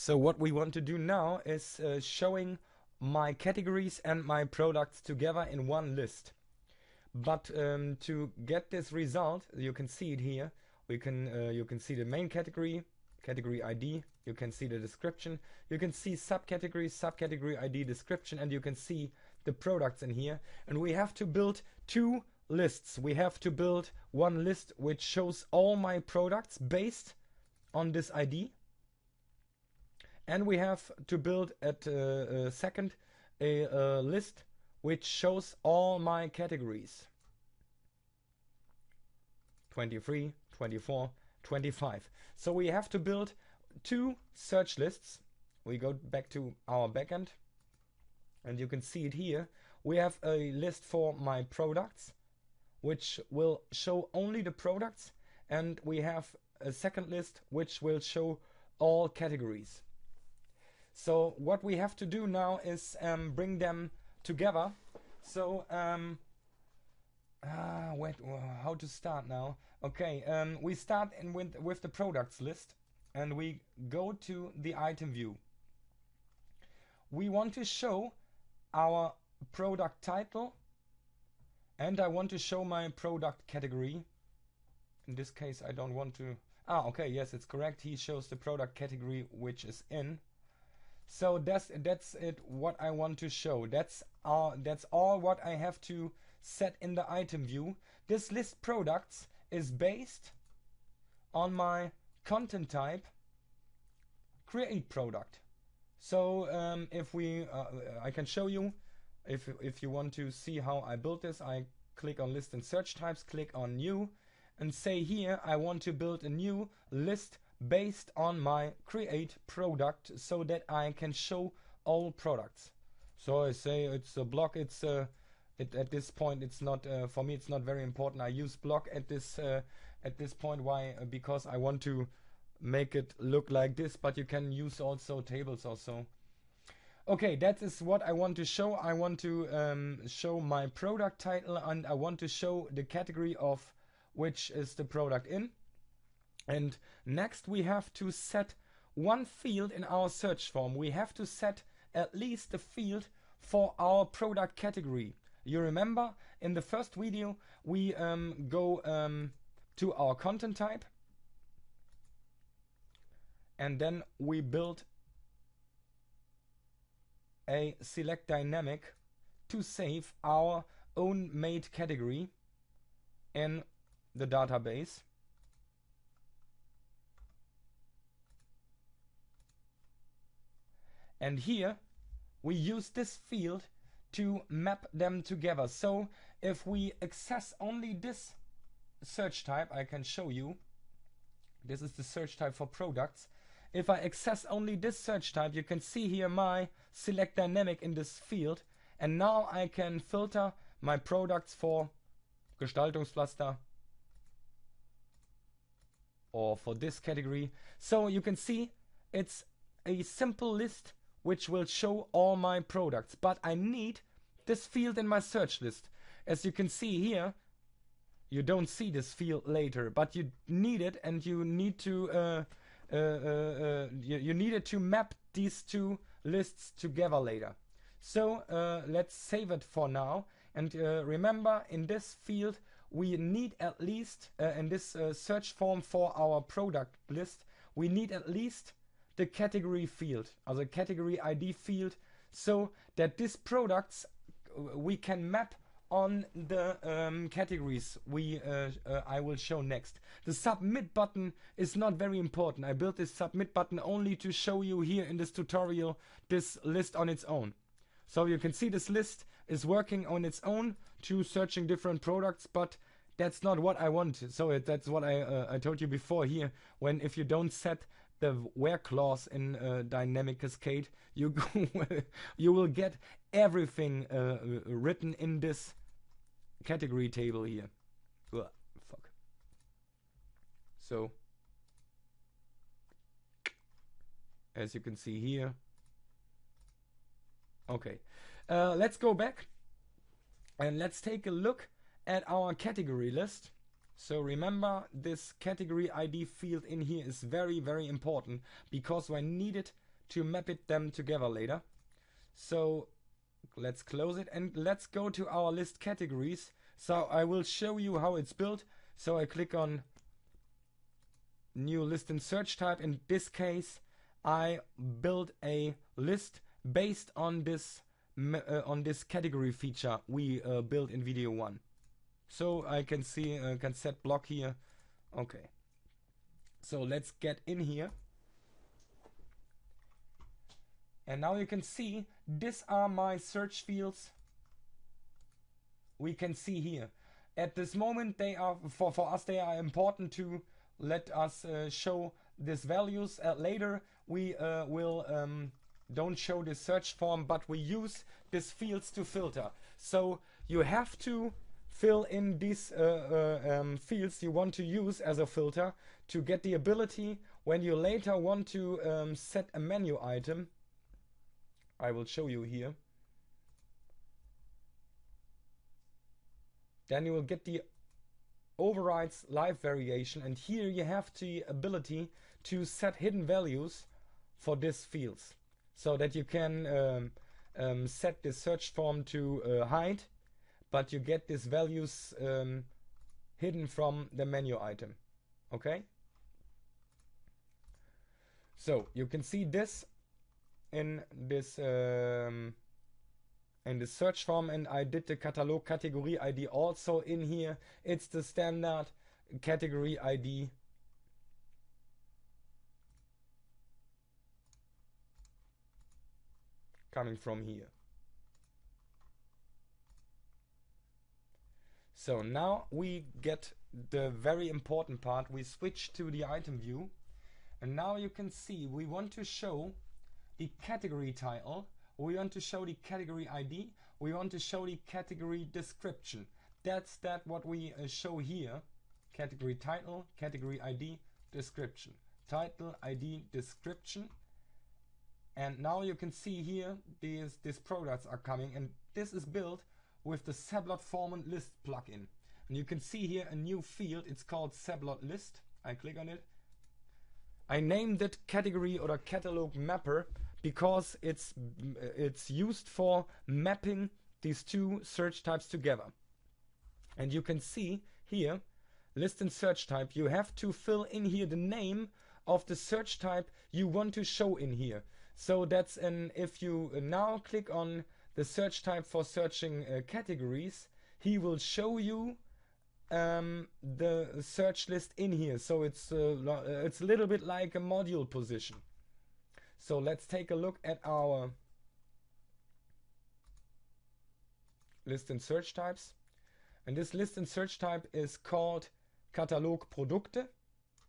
So what we want to do now is showing my categories and my products together in one list. But to get this result, you can see it here. You can see the main category, category ID. You can see the description. You can see subcategory, subcategory ID, description, and you can see the products in here. And we have to build two lists. We have to build one list which shows all my products based on this ID. And we have to build at second a list which shows all my categories. 23, 24, 25. So we have to build two search lists. We go back to our backend and you can see it here. We have a list for my products which will show only the products, and we have a second list which will show all categories. So what we have to do now is bring them together. So wait, how to start now? Okay, we start with the products list and we go to the item view. We want to show our product title and I want to show my product category. In this case I don't want to... okay, yes, it's correct. He shows the product category which is in. So that's it, what I want to show. That's all what I have to set in the item view. This list products is based on my content type create product. So if we I can show you, if you want to see how I built this, I click on list and search types, click on new and say here I want to build a new list based on my create product so that I can show all products. So I say it's a block. It's at this point it's not for me, it's not very important. I use block at this point. Why? Because I want to make it look like this, but you can use also tables also. Okay, that is what I want to show. I want to show my product title and I want to show the category of which is the product in. And next we have to set one field in our search form. We have to set at least the field for our product category. You remember in the first video we go to our content type and then we build a select dynamic to save our own made category in the database. And here we use this field to map them together. So if we access only this search type, I can show you. This is the search type for products. If I access only this search type, you can see here my select dynamic in this field. And now I can filter my products for Gestaltungspflaster or for this category. So you can see it's a simple list which will show all my products, but I need this field in my search list. As you can see here, you don't see this field later, but you need it, and you need to you need it to map these two lists together later. So let's save it for now, and remember in this field we need at least in this search form for our product list, we need at least the category field, or the category ID field, so that these products we can map on the categories I will show next. The submit button is not very important. I built this submit button only to show you here in this tutorial this list on its own. So you can see this list is working on its own to searching different products, but that's not what I want. So that's what I told you before here. When if you don't set the where clause in dynamic cascade, you you will get everything written in this category table here. Ugh, fuck. So as you can see here. Okay, let's go back and let's take a look at our category list. So remember, this category ID field in here is very, very important because I need it to map them together later. So let's close it and let's go to our list categories. So I will show you how it's built. So I click on new list and search type. In this case, I build a list based on this category feature we built in video 1. So I can see can set block here. Okay. So let's get in here. And now you can see these are my search fields. We can see here. At this moment, they are for us. They are important to let us show these values. Later, we will don't show the search form, but we use these fields to filter. So you have to fill in these fields you want to use as a filter to get the ability when you later want to set a menu item. I will show you here. Then you will get the overrides live variation, and here you have the ability to set hidden values for these fields so that you can set the search form to hide, but you get these values hidden from the menu item. Okay, so you can see this in this search form, and I did the catalog category ID also in here. It's the standard category ID. Coming from here. So now we get the very important part. We switch to the item view, and now you can see we want to show the category title, we want to show the category ID, we want to show the category description. That's what we show here. Category title, category ID, description. Title, ID, description. And now you can see here these products are coming, and this is built with the Seblod Form List plugin. And you can see here a new field. It's called Seblod List. I click on it. I named it category or catalog mapper because it's used for mapping these two search types together. And you can see here, list and search type, you have to fill in here the name of the search type you want to show in here. So that's if you now click on the search type for searching categories, he will show you the search list in here. So it's a little bit like a module position. So let's take a look at our list and search types. And this list and search type is called Katalog Produkte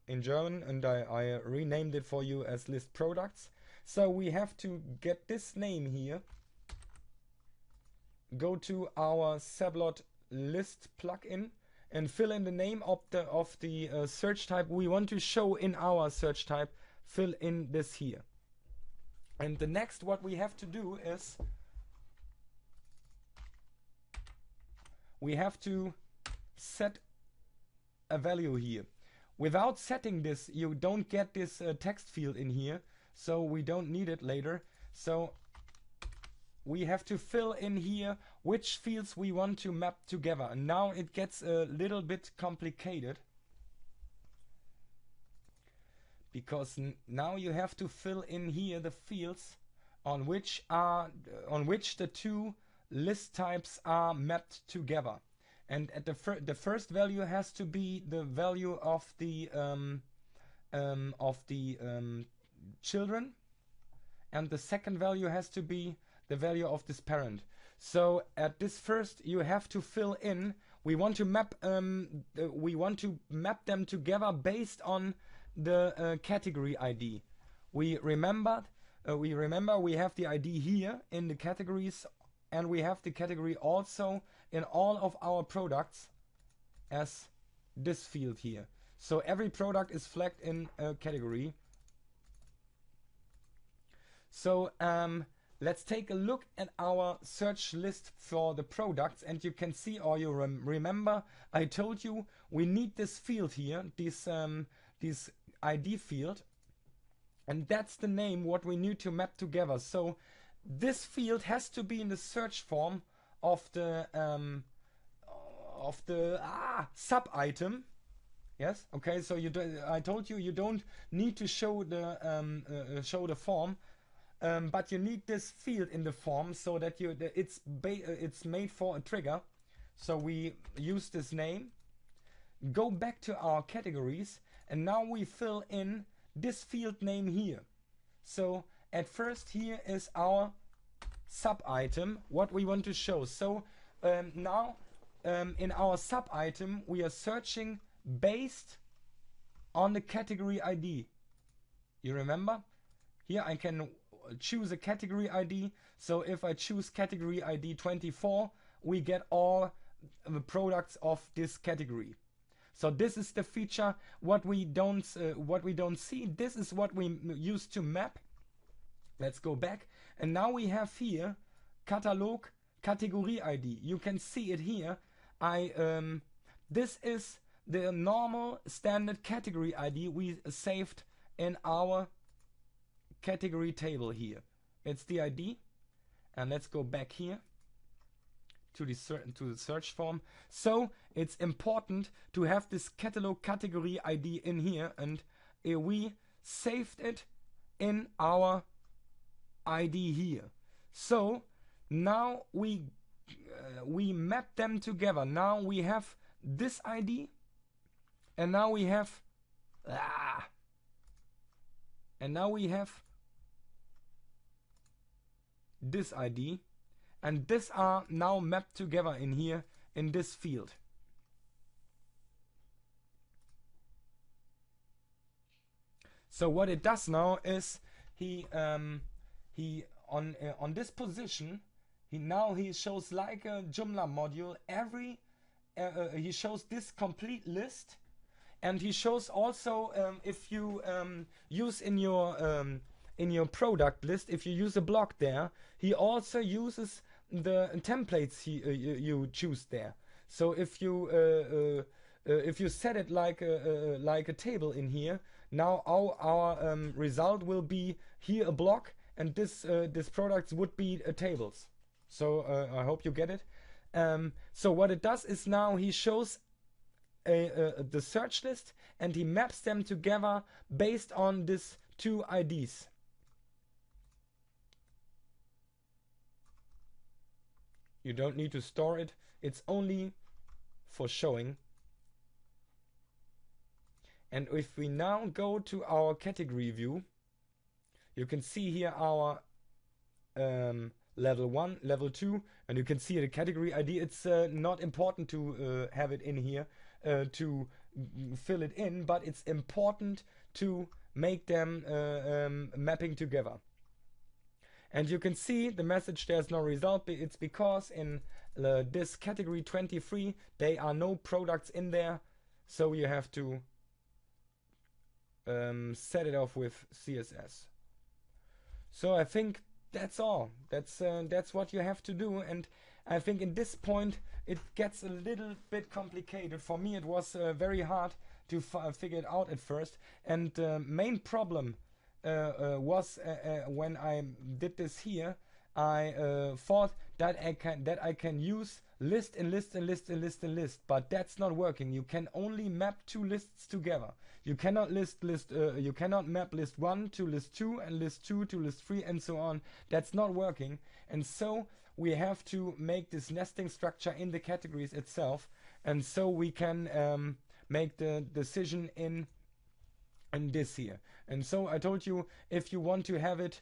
in German, and I renamed it for you as list products. So we have to get this name here, go to our Seblod List plugin and fill in the name of the search type we want to show in our search type. Fill in this here. And the next what we have to do is we have to set a value here. Without setting this, you don't get this text field in here, so we don't need it later. So we have to fill in here which fields we want to map together. And now it gets a little bit complicated, because now you have to fill in here the fields on which the two list types are mapped together. And at the first value has to be the value of the children, and the second value has to be the value of this parent. So at this first you have to fill in. We want to map them together based on the category ID. We remember we have the ID here in the categories, and we have the category also in all of our products as this field here. So every product is flagged in a category. So let's take a look at our search list for the products, and you can see, or you remember I told you we need this field here, this ID field, and that's the name what we need to map together. So this field has to be in the search form of the sub item. Yes, okay, so I told you you don't need to show the form, but you need this field in the form so that it's made for a trigger. So we use this name, go back to our categories, and now we fill in this field name here. So at first here is our sub item what we want to show. So now in our sub item we are searching based on the category ID. You remember? Here I can choose a category ID. So if I choose category ID 24, we get all the products of this category. So this is the feature what we don't see. This is what we use to map. Let's go back, and now we have here catalogue category ID. You can see it here. This is the normal standard category ID we saved in our category table here. It's the ID, and let's go back here to the search form. So it's important to have this catalog category ID in here, and we saved it in our ID here. So now we map them together. Now we have this ID, and now we have this ID, and these are now mapped together in here in this field. So what it does now is he on this position he shows like a Joomla module every he shows this complete list, and he shows also if you use in your product list, if you use a block there, he also uses the templates you choose there. So if you set it like a table in here, now our result will be here a block, and this products would be tables. So I hope you get it. So what it does is now he shows the search list, and he maps them together based on these two IDs. You don't need to store it. It's only for showing. And if we now go to our category view, you can see here our level 1, level 2, and you can see the category ID. It's not important to have it in here to fill it in, but it's important to make them mapping together. And you can see the message there's no result. It's because in this category 23 there are no products in there, so you have to set it off with CSS. So I think that's all. That's what you have to do, and I think in this point it gets a little bit complicated. For me it was very hard to figure it out at first, and the main problem was when I did this here, I thought that I can use list and list and list and list and list, but that's not working. You can only map two lists together. You cannot you cannot map list 1 to list 2 and list 2 to list 3 and so on. That's not working, and so we have to make this nesting structure in the categories itself, and so we can make the decision in this here. And so I told you, if you want to have it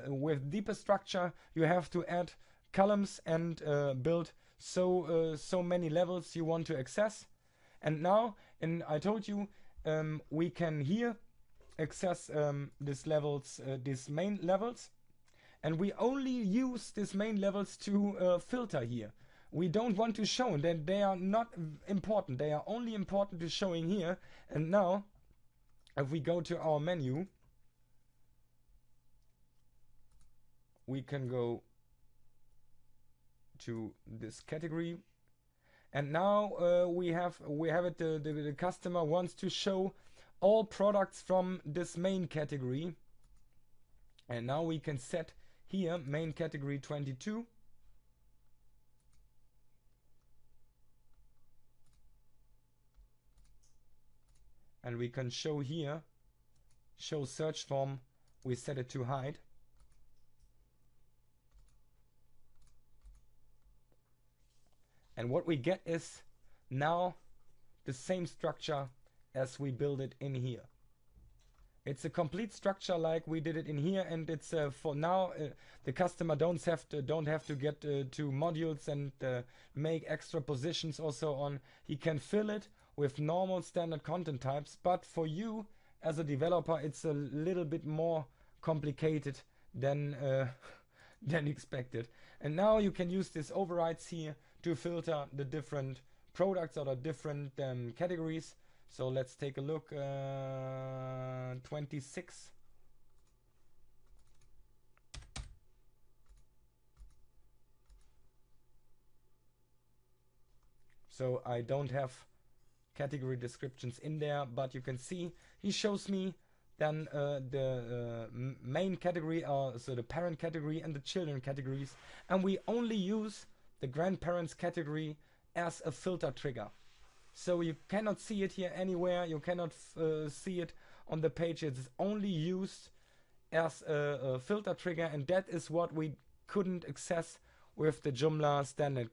with deeper structure, you have to add columns and build so many levels you want to access. And now, and I told you, we can here access these levels, these main levels, and we only use these main levels to filter here. We don't want to show that they are not important. They are only important to showing here. And now, if we go to our menu, we can go to this category, and now we have it. The customer wants to show all products from this main category. And now we can set here main category 22. And we can show here, show search form, we set it to hide. And what we get is now the same structure as we build it in here. It's a complete structure like we did it in here, and it's for now the customer don't have to get to modules and make extra positions or so on. He can fill it with normal standard content types, but for you as a developer it's a little bit more complicated than than expected. And now you can use these overrides here to filter the different products or the different categories. So let's take a look. 26. So I don't have category descriptions in there, but you can see he shows me then the main category, so the parent category and the children categories, and we only use the grandparents category as a filter trigger. So you cannot see it here anywhere, you cannot see it on the page. It's only used as a filter trigger, and that is what we couldn't access with the Joomla standard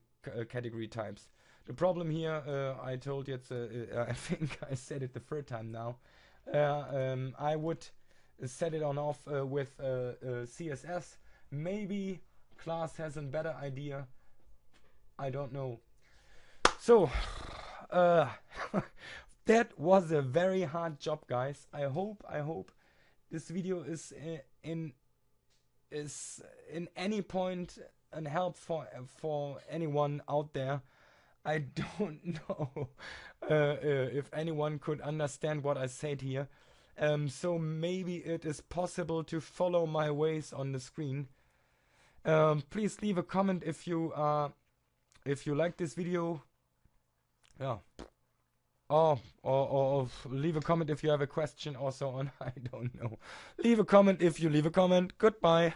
category types. The problem here, I told you, it's I think I said it the third time now. I would set it on off with CSS. Maybe class has a better idea. I don't know. So that was a very hard job, guys. I hope this video is in any point an help for anyone out there. I don't know if anyone could understand what I said here. So maybe it is possible to follow my ways on the screen. Please leave a comment if you like this video. Yeah. Or leave a comment if you have a question or so on. I don't know. Leave a comment if you leave a comment. Goodbye.